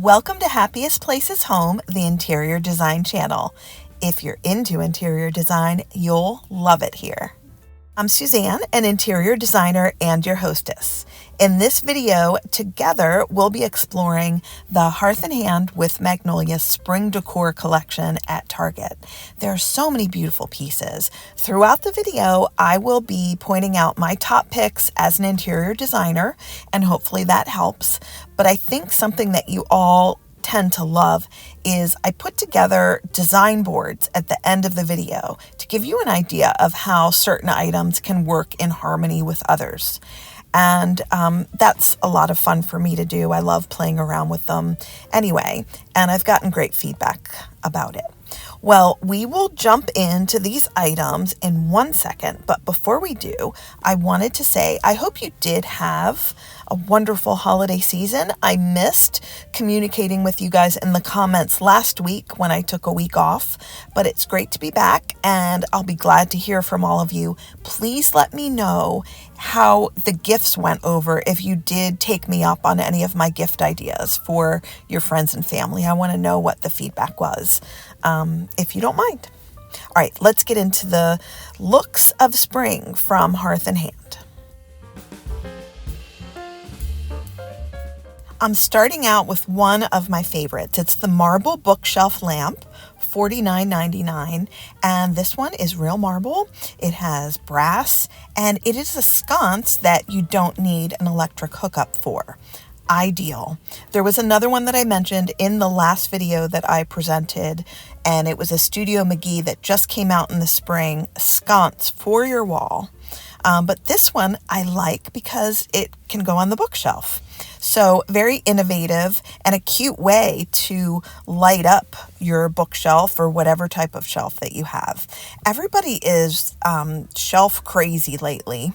Welcome to Happiest Places Home, the interior design channel. If you're into interior design, you'll love it here. I'm Suzanne, an interior designer and your hostess. In this video, together we'll be exploring the Hearth and Hand with Magnolia Spring Decor collection at Target. There are so many beautiful pieces. Throughout the video, I will be pointing out my top picks as an interior designer, and hopefully that helps. But I think something that you all tend to love is I put together design boards at the end of the video to give you an idea of how certain items can work in harmony with others. And that's a lot of fun for me to do. I love playing around with them anyway, and I've gotten great feedback about it. Well, we will jump into these items in 1 second, but before we do, I wanted to say I hope you did have a wonderful holiday season. I missed communicating with you guys in the comments last week when I took a week off, but it's great to be back and I'll be glad to hear from all of you. Please let me know how the gifts went over if you did take me up on any of my gift ideas for your friends and family. I want to know what the feedback was, if you don't mind. All right, let's get into the looks of spring from Hearth and Hand. I'm starting out with one of my favorites. It's the marble bookshelf lamp, $49.99, and this one is real marble. It has brass, and it is a sconce that you don't need an electric hookup for. Ideal. There was another one that I mentioned in the last video that I presented, and it was a Studio McGee that just came out in the spring, sconce for your wall. But this one I like because it can go on the bookshelf. So very innovative and a cute way to light up your bookshelf or whatever type of shelf that you have. Everybody is shelf crazy lately,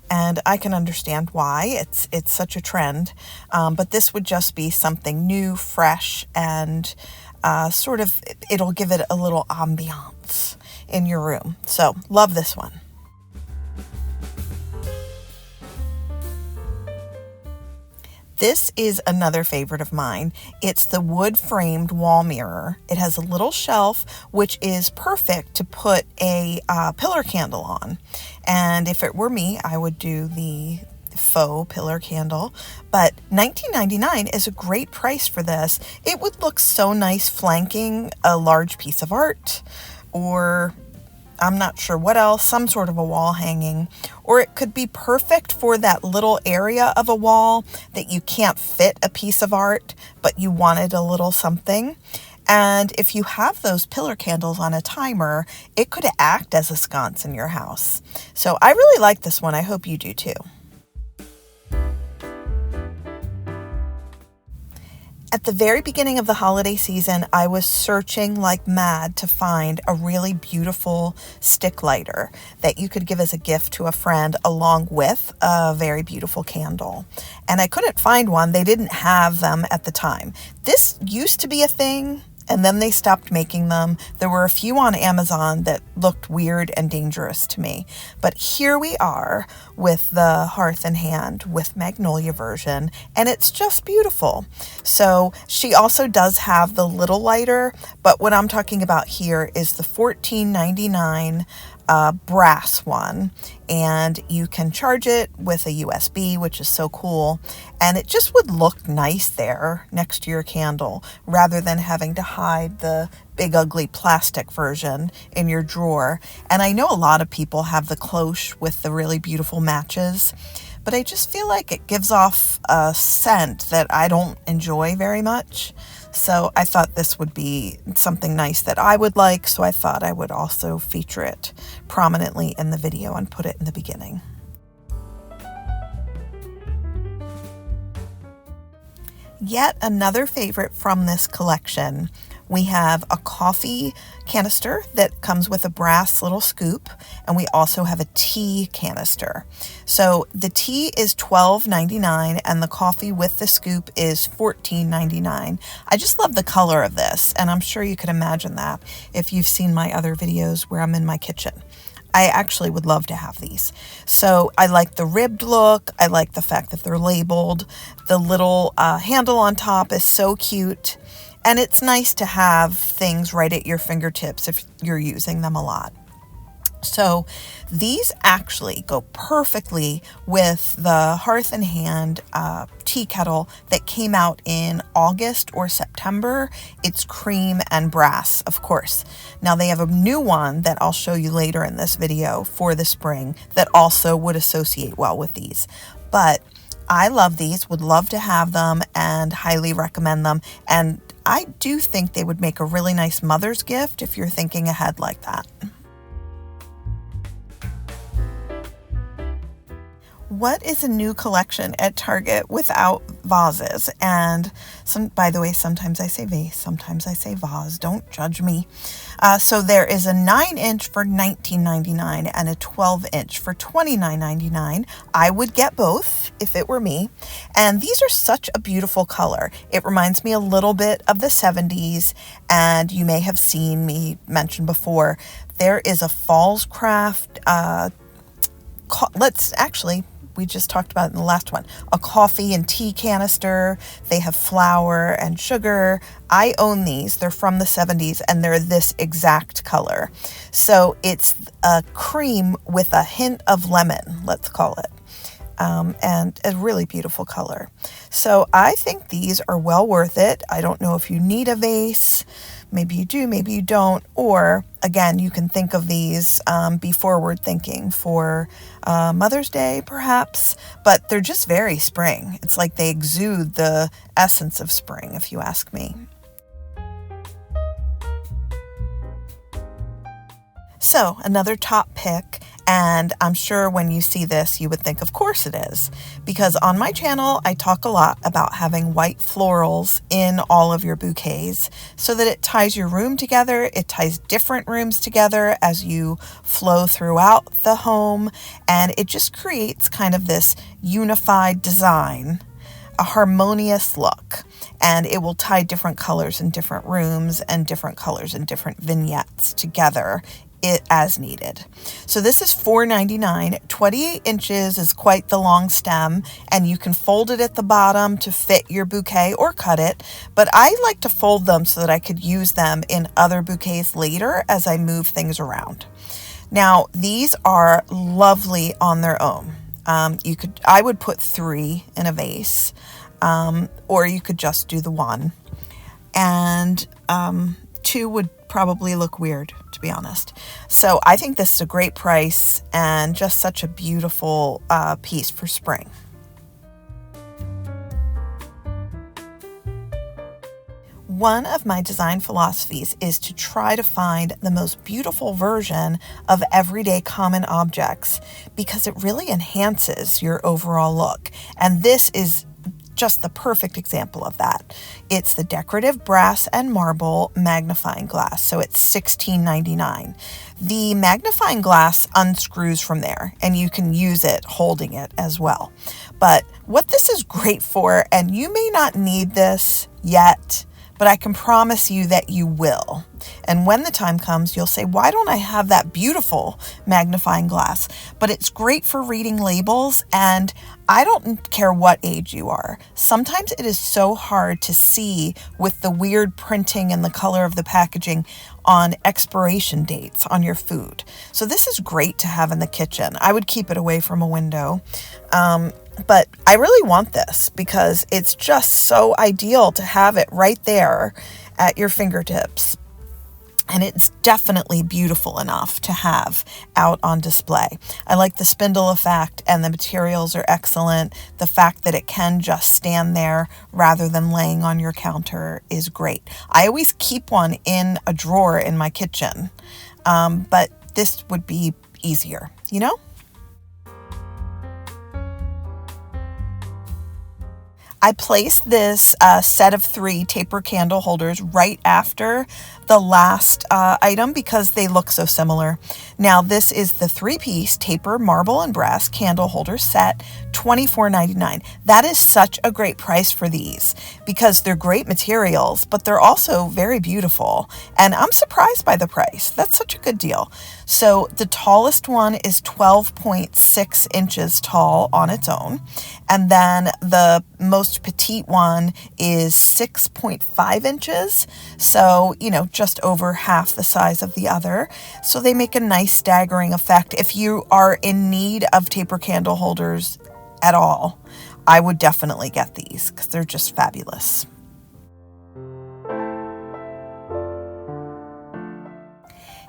and I can understand why. It's such a trend. But this would just be something new, fresh, and it'll give it a little ambiance in your room. So love this one. This is another favorite of mine. It's the wood-framed wall mirror. It has a little shelf, which is perfect to put a pillar candle on. And if it were me, I would do the faux pillar candle. But $19.99 is a great price for this. It would look so nice flanking a large piece of art, or I'm not sure what else, some sort of a wall hanging, or it could be perfect for that little area of a wall that you can't fit a piece of art, but you wanted a little something. And if you have those pillar candles on a timer, it could act as a sconce in your house. So I really like this one. I hope you do too. At the very beginning of the holiday season, I was searching like mad to find a really beautiful stick lighter that you could give as a gift to a friend along with a very beautiful candle. And I couldn't find one. They didn't have them at the time. This used to be a thing, and then they stopped making them. There were a few on Amazon that looked weird and dangerous to me. But here we are with the Hearth and Hand with Magnolia version, and it's just beautiful. So she also does have the little lighter, but what I'm talking about here is the $14.99 brass one, and you can charge it with a USB, which is so cool, and it just would look nice there next to your candle rather than having to hide the big ugly plastic version in your drawer. And I know a lot of people have the cloche with the really beautiful matches, but I just feel like it gives off a scent that I don't enjoy very much. So I thought this would be something nice that I would like, so I thought I would also feature it prominently in the video and put it in the beginning. Yet another favorite from this collection. We have a coffee canister that comes with a brass little scoop, and we also have a tea canister. So the tea is $12.99 and the coffee with the scoop is $14.99. I just love the color of this, and I'm sure you could imagine that if you've seen my other videos where I'm in my kitchen. I actually would love to have these. So I like the ribbed look. I like the fact that they're labeled. The little handle on top is so cute. And it's nice to have things right at your fingertips if you're using them a lot. So these actually go perfectly with the Hearth and Hand tea kettle that came out in August or September. It's cream and brass, of course. Now they have a new one that I'll show you later in this video for the spring that also would associate well with these. But I love these, would love to have them, and highly recommend them. And I do think they would make a really nice mother's gift if you're thinking ahead like that. What is a new collection at Target without vases? And by the way, sometimes I say vase, sometimes I say vase. Don't judge me. So there is a 9-inch for $19.99 and a 12-inch for $29.99. I would get both if it were me. And these are such a beautiful color. It reminds me a little bit of the 70s, and you may have seen me mention before, there is a Falls Craft, we just talked about it in the last one, a coffee and tea canister. They have flour and sugar. I own these. They're from the 70s and they're this exact color. So it's a cream with a hint of lemon, let's call it. And a really beautiful color. So I think these are well worth it. I don't know if you need a vase. Maybe you do, maybe you don't. Or again, you can think of these, be forward thinking for Mother's Day perhaps, but they're just very spring. It's like they exude the essence of spring, if you ask me. So another top pick, and I'm sure when you see this, you would think, of course it is, because on my channel, I talk a lot about having white florals in all of your bouquets so that it ties your room together. It ties different rooms together as you flow throughout the home, and it just creates kind of this unified design, a harmonious look, and it will tie different colors in different rooms and different colors in different vignettes together as needed. So this is $4.99. 28 inches is quite the long stem, and you can fold it at the bottom to fit your bouquet or cut it, but I like to fold them so that I could use them in other bouquets later as I move things around. Now these are lovely on their own. I would put 3 in a vase, or you could just do the 1, and 2 would probably look weird, to be honest. So I think this is a great price and just such a beautiful piece for spring. One of my design philosophies is to try to find the most beautiful version of everyday common objects because it really enhances your overall look. And this is just the perfect example of that. It's the decorative brass and marble magnifying glass. So it's $16.99. The magnifying glass unscrews from there and you can use it holding it as well. But what this is great for, and you may not need this yet, but I can promise you that you will. And when the time comes, you'll say, why don't I have that beautiful magnifying glass? But it's great for reading labels, and I don't care what age you are. Sometimes it is so hard to see with the weird printing and the color of the packaging on expiration dates on your food. So this is great to have in the kitchen. I would keep it away from a window. But I really want this because it's just so ideal to have it right there at your fingertips. And it's definitely beautiful enough to have out on display. I like the spindle effect, and the materials are excellent. The fact that it can just stand there rather than laying on your counter is great. I always keep one in a drawer in my kitchen, but this would be easier, you know? I placed this set of 3 taper candle holders right after the last item because they look so similar. Now this is the 3-piece taper marble and brass candle holder set, $24.99. That is such a great price for these because they're great materials, but they're also very beautiful. And I'm surprised by the price. That's such a good deal. So the tallest one is 12.6 inches tall on its own. And then the most petite one is 6.5 inches. So, just over half the size of the other. So they make a nice staggering effect. If you are in need of taper candle holders at all, I would definitely get these because they're just fabulous.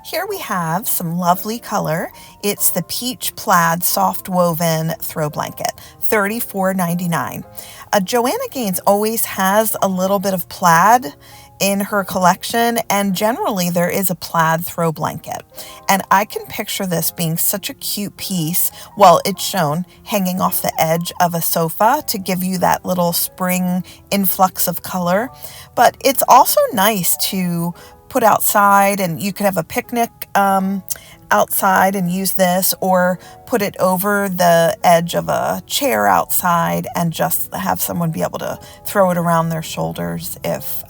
Here we have some lovely color. It's the Peach Plaid Soft Woven Throw Blanket, $34.99. Joanna Gaines always has a little bit of plaid in her collection, and generally there is a plaid throw blanket. And I can picture this being such a cute piece. Well, it's shown hanging off the edge of a sofa to give you that little spring influx of color. But it's also nice to put outside, and you could have a picnic outside and use this, or put it over the edge of a chair outside and just have someone be able to throw it around their shoulders if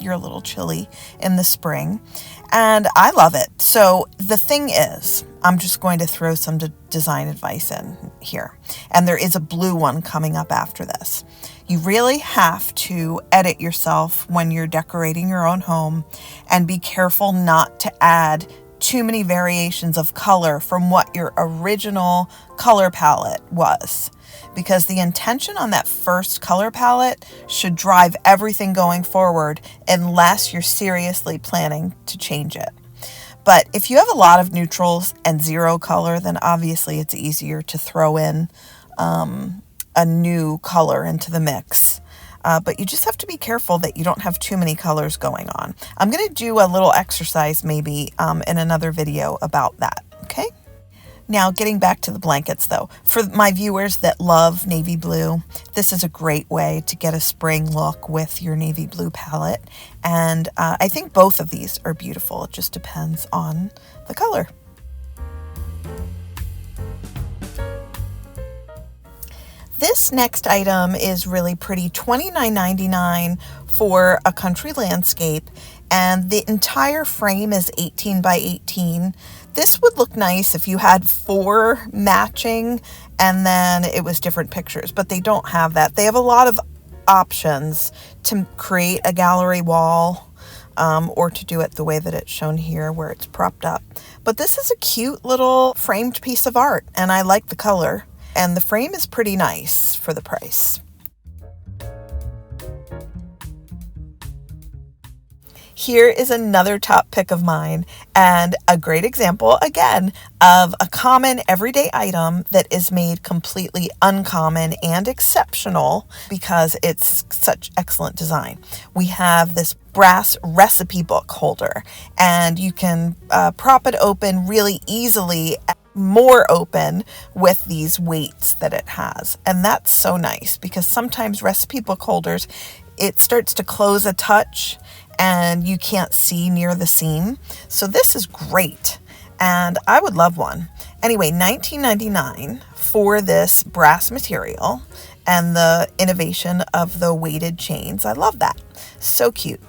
you're a little chilly in the spring. And I love it. So the thing is, I'm just going to throw some design advice in here. And there is a blue one coming up after this. You really have to edit yourself when you're decorating your own home, and be careful not to add too many variations of color from what your original color palette was, because the intention on that first color palette should drive everything going forward unless you're seriously planning to change it. But if you have a lot of neutrals and zero color, then obviously it's easier to throw in a new color into the mix. But you just have to be careful that you don't have too many colors going on. I'm going to do a little exercise maybe in another video about that, okay? Now, getting back to the blankets though, for my viewers that love navy blue, this is a great way to get a spring look with your navy blue palette. And I think both of these are beautiful. It just depends on the color. This next item is really pretty, $29.99 for a country landscape, and the entire frame is 18 by 18. This would look nice if you had 4 matching and then it was different pictures, but they don't have that. They have a lot of options to create a gallery wall or to do it the way that it's shown here where it's propped up. But this is a cute little framed piece of art, and I like the color. And the frame is pretty nice for the price. Here is another top pick of mine, and a great example, again, of a common everyday item that is made completely uncommon and exceptional because it's such excellent design. We have this brass recipe book holder, and you can prop it open really easily, more open with these weights that it has. And that's so nice because sometimes recipe book holders, it starts to close a touch and you can't see near the seam. So this is great, and I would love one. Anyway, $19.99 for this brass material and the innovation of the weighted chains. I love that. So cute.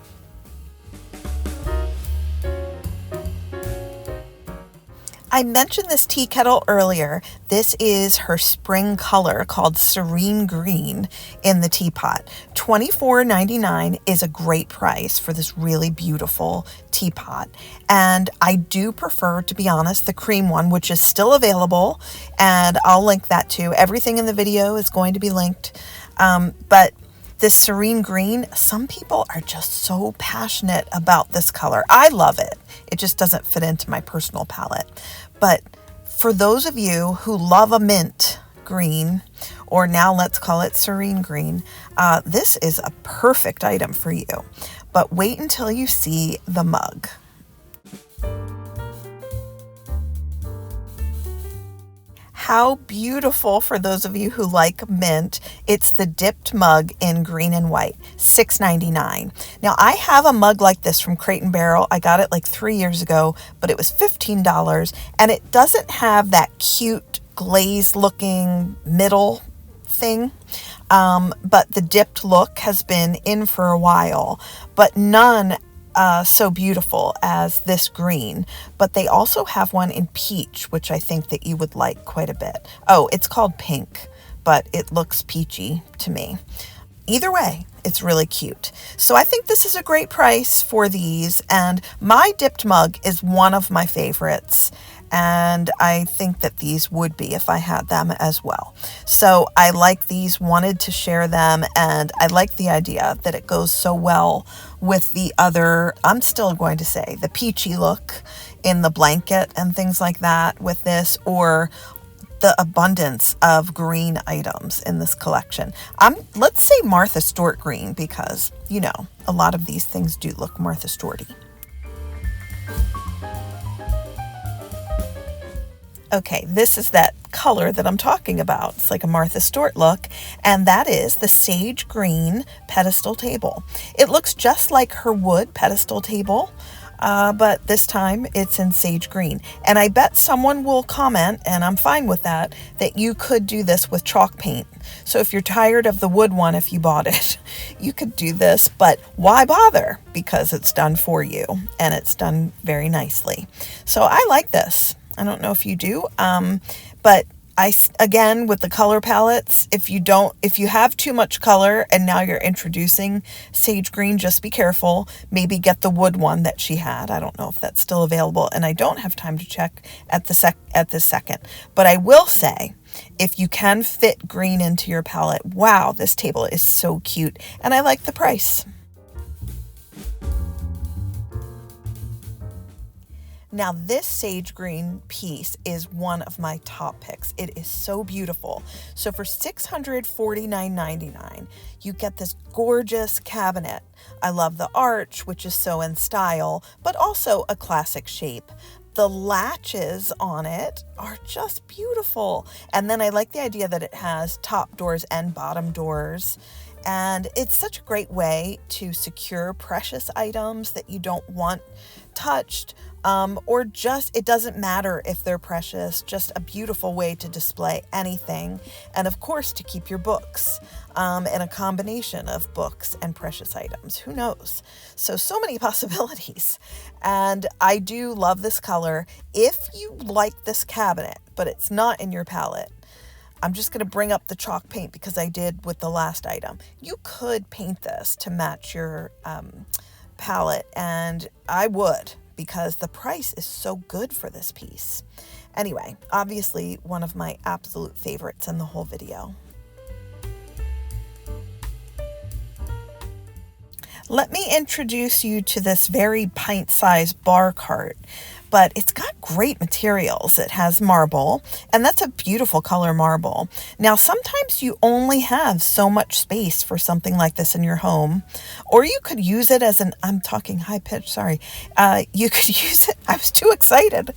I mentioned this tea kettle earlier. This is her spring color called Serene Green in the teapot. $24.99 is a great price for this really beautiful teapot. And I do prefer, to be honest, the cream one, which is still available. And I'll link that too. Everything in the video is going to be linked. But this Serene Green, some people are just so passionate about this color. I love it. It just doesn't fit into my personal palette. But for those of you who love a mint green, or now let's call it Serene Green, this is a perfect item for you. But wait until you see the mug. How beautiful for those of you who like mint. It's the dipped mug in green and white, $6.99. Now I have a mug like this from Crate & Barrel. I got it like 3 years ago, but it was $15, and it doesn't have that cute glazed looking middle thing. But the dipped look has been in for a while, but none so beautiful as this green, but they also have one in peach, which I think that you would like quite a bit. Oh, it's called pink, but it looks peachy to me. Either way, it's really cute. So I think this is a great price for these, and my dipped mug is one of my favorites, and I think that these would be if I had them as well. So I like these, wanted to share them, and I like the idea that it goes so well with the other, I'm still going to say, the peachy look in the blanket and things like that with this, or the abundance of green items in this collection. Let's say Martha Stewart green, because, you know, a lot of these things do look Martha Stewarty. Okay, this is that color that I'm talking about. It's like a Martha Stewart look, and that is the sage green pedestal table. It looks just like her wood pedestal table, but this time it's in sage green. And I bet someone will comment, and I'm fine with that you could do this with chalk paint. So if you're tired of the wood one, if you bought it, you could do this, but why bother? Because it's done for you, and it's done very nicely. So I like this. I don't know if you do, but again, with the color palettes, if you have too much color and now you're introducing sage green, just be careful. Maybe get the wood one that she had. I don't know if that's still available, and I don't have time to check at this second. But I will say, if you can fit green into your palette, wow, this table is so cute, and I like the price. Now this sage green piece is one of my top picks. It is so beautiful. So for $649.99, you get this gorgeous cabinet. I love the arch, which is so in style, but also a classic shape. The latches on it are just beautiful. And then I like the idea that it has top doors and bottom doors. And it's such a great way to secure precious items that you don't want touched, or just, it doesn't matter if they're precious, just a beautiful way to display anything. And of course, to keep your books, and a combination of books and precious items. Who knows? So many possibilities. And I do love this color. If you like this cabinet, but it's not in your palette, I'm just going to bring up the chalk paint because I did with the last item. You could paint this to match your palette, and I would, because the price is so good for this piece. Anyway, obviously one of my absolute favorites in the whole video. Let me introduce you to this very pint-sized bar cart, but it's got great materials. It has marble, and that's a beautiful color marble. Now, sometimes you only have so much space for something like this in your home, or you could use it as I'm talking high pitch, sorry. You could use it, I was too excited.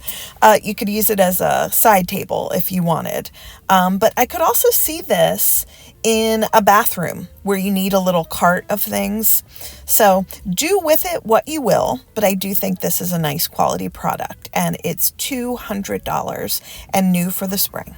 You could use it as a side table if you wanted. But I could also see this in a bathroom where you need a little cart of things. So do with it what you will, but I do think this is a nice quality product, and it's $200 and new for the spring.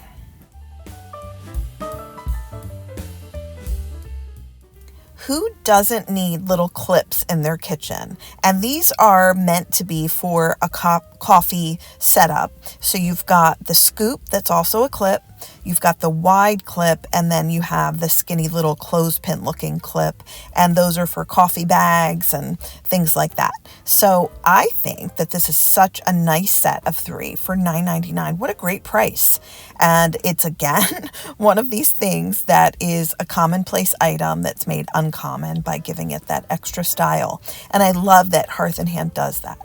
Who doesn't need little clips in their kitchen? And these are meant to be for a coffee setup. So you've got the scoop that's also a clip, you've got the wide clip, and then you have the skinny little clothespin looking clip, and those are for coffee bags and things like that. So I think that this is such a nice set of 3 for $9.99. What a great price. And it's, again, one of these things that is a commonplace item that's made uncommon by giving it that extra style. And I love that Hearth and Hand does that.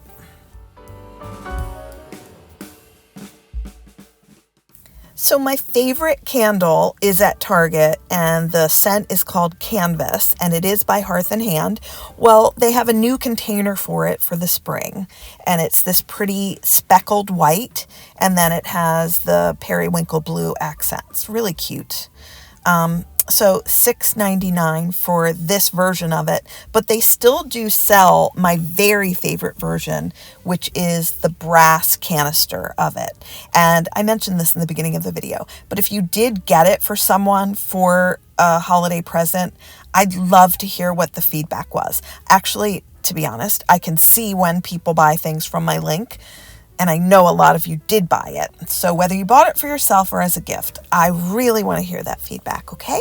So my favorite candle is at Target, and the scent is called Canvas, and it is by Hearth and Hand. Well, they have a new container for it for the spring, and it's this pretty speckled white, and then it has the periwinkle blue accents. Really cute. So $6.99 for this version of it, but they still do sell my very favorite version, which is the brass canister of it. And I mentioned this in the beginning of the video, but if you did get it for someone for a holiday present, I'd love to hear what the feedback was. Actually, to be honest, I can see when people buy things from my link, and I know a lot of you did buy it. So whether you bought it for yourself or as a gift, I really want to hear that feedback, okay?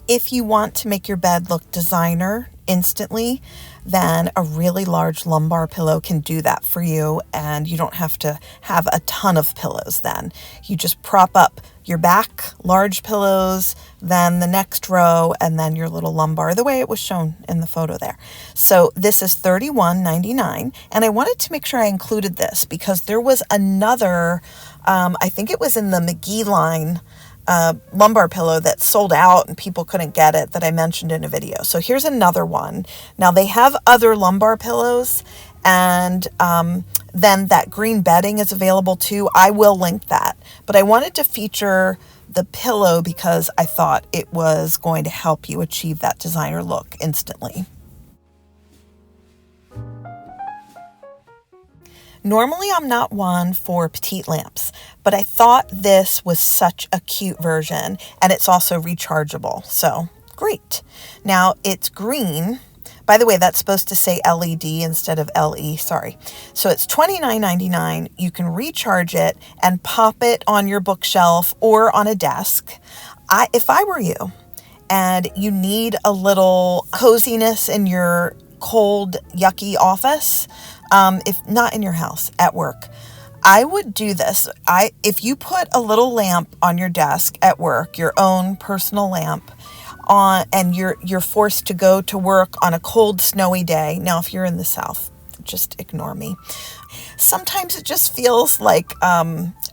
If you want to make your bed look designer instantly, then a really large lumbar pillow can do that for you, and you don't have to have a ton of pillows then. You just prop up your back, large pillows, then the next row, and then your little lumbar, the way it was shown in the photo there. So this is $31.99, and I wanted to make sure I included this because there was another, I think it was in the McGee line, lumbar pillow that sold out and people couldn't get it, that I mentioned in a video. So here's another one. Now they have other lumbar pillows, and then that green bedding is available too. I will link that, but I wanted to feature the pillow because I thought it was going to help you achieve that designer look instantly. Normally, I'm not one for petite lamps, but I thought this was such a cute version, and it's also rechargeable, so great. Now, it's green. By the way, that's supposed to say LED instead of LE, sorry. So it's $29.99. You can recharge it and pop it on your bookshelf or on a desk. If I were you, and you need a little coziness in your cold, yucky office, if not in your house, at work, I would do this. If you put a little lamp on your desk at work, your own personal lamp, on, and you're forced to go to work on a cold, snowy day. Now, if you're in the South, just ignore me. Sometimes it just feels like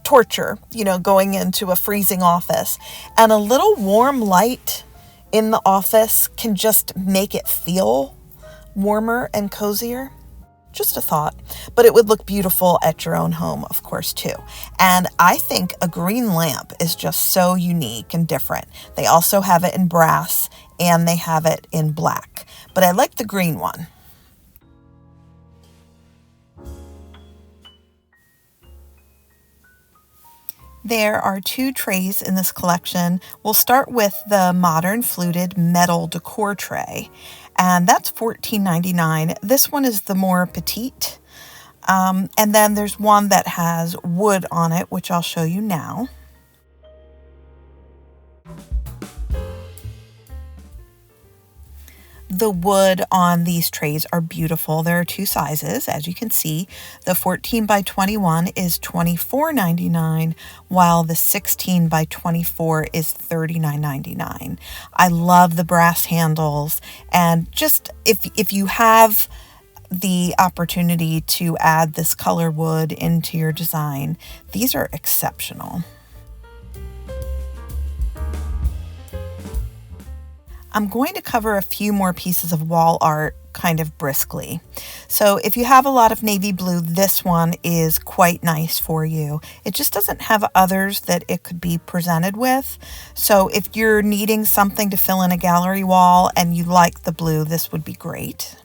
torture, going into a freezing office, and a little warm light in the office can just make it feel warmer and cozier. Just a thought, but it would look beautiful at your own home, of course, too. And I think a green lamp is just so unique and different. They also have it in brass and they have it in black, but I like the green one. There are 2 trays in this collection. We'll start with the modern fluted metal decor tray, and that's $14.99. This one is the more petite, and then there's one that has wood on it, which I'll show you now. The wood on these trays are beautiful. There are 2 sizes, as you can see. The 14 by 21 is $24.99, while the 16 by 24 is $39.99. I love the brass handles, and just if you have the opportunity to add this color wood into your design, these are exceptional. I'm going to cover a few more pieces of wall art kind of briskly. So if you have a lot of navy blue, this one is quite nice for you. It just doesn't have others that it could be presented with. So if you're needing something to fill in a gallery wall and you like the blue, this would be great.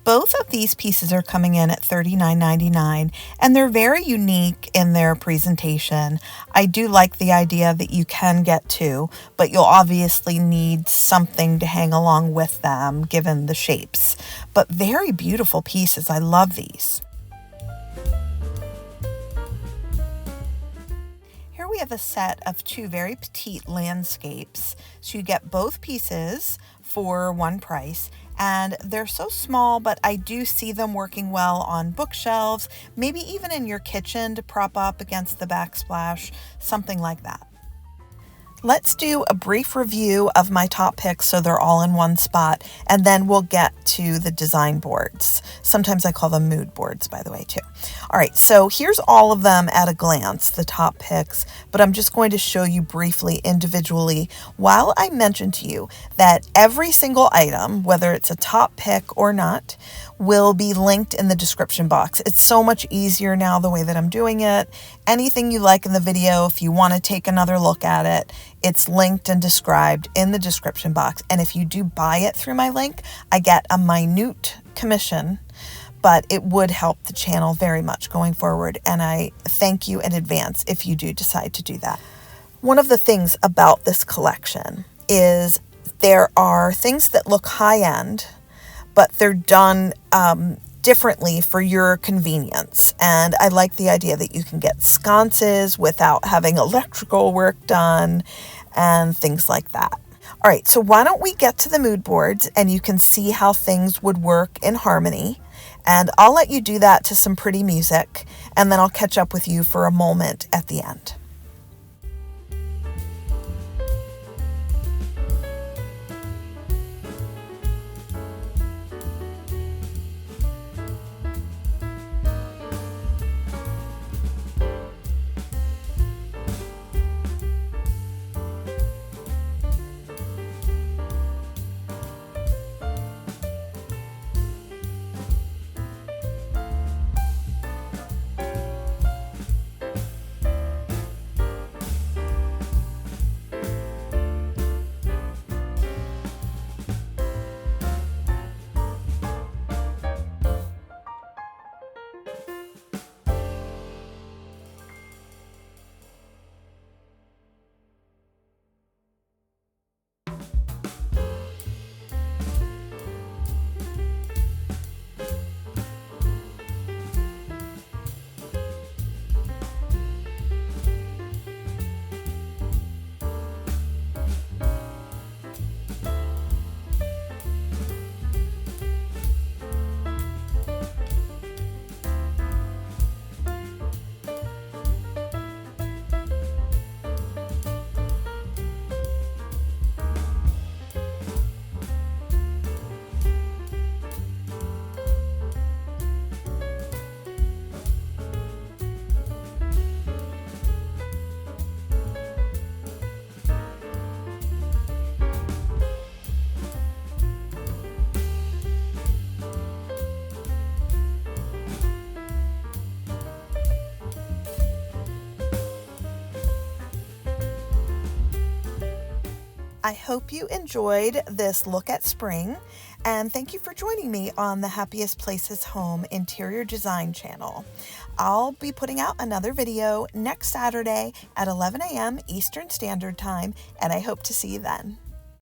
Both of these pieces are coming in at $39.99, and they're very unique in their presentation. I do like the idea that you can get 2, but you'll obviously need something to hang along with them given the shapes. But very beautiful pieces. I love these. Here we have a set of 2 very petite landscapes. So you get both pieces for one price. And they're so small, but I do see them working well on bookshelves, maybe even in your kitchen to prop up against the backsplash, something like that. Let's do a brief review of my top picks so they're all in one spot, and then we'll get to the design boards. Sometimes I call them mood boards, by the way, too. All right, so here's all of them at a glance, the top picks, but I'm just going to show you briefly individually while I mention to you that every single item, whether it's a top pick or not, will be linked in the description box. It's so much easier now the way that I'm doing it. Anything you like in the video, if you want to take another look at it, it's linked and described in the description box. And if you do buy it through my link, I get a minute commission, but it would help the channel very much going forward, and I thank you in advance if you do decide to do that. One of the things about this collection is there are things that look high-end, but they're done differently for your convenience. And I like the idea that you can get sconces without having electrical work done and things like that. All right, so why don't we get to the mood boards and you can see how things would work in harmony. And I'll let you do that to some pretty music, and then I'll catch up with you for a moment at the end. I hope you enjoyed this look at spring, and thank you for joining me on the Happiest Places Home Interior Design channel. I'll be putting out another video next Saturday at 11 a.m. Eastern Standard Time, and I hope to see you then.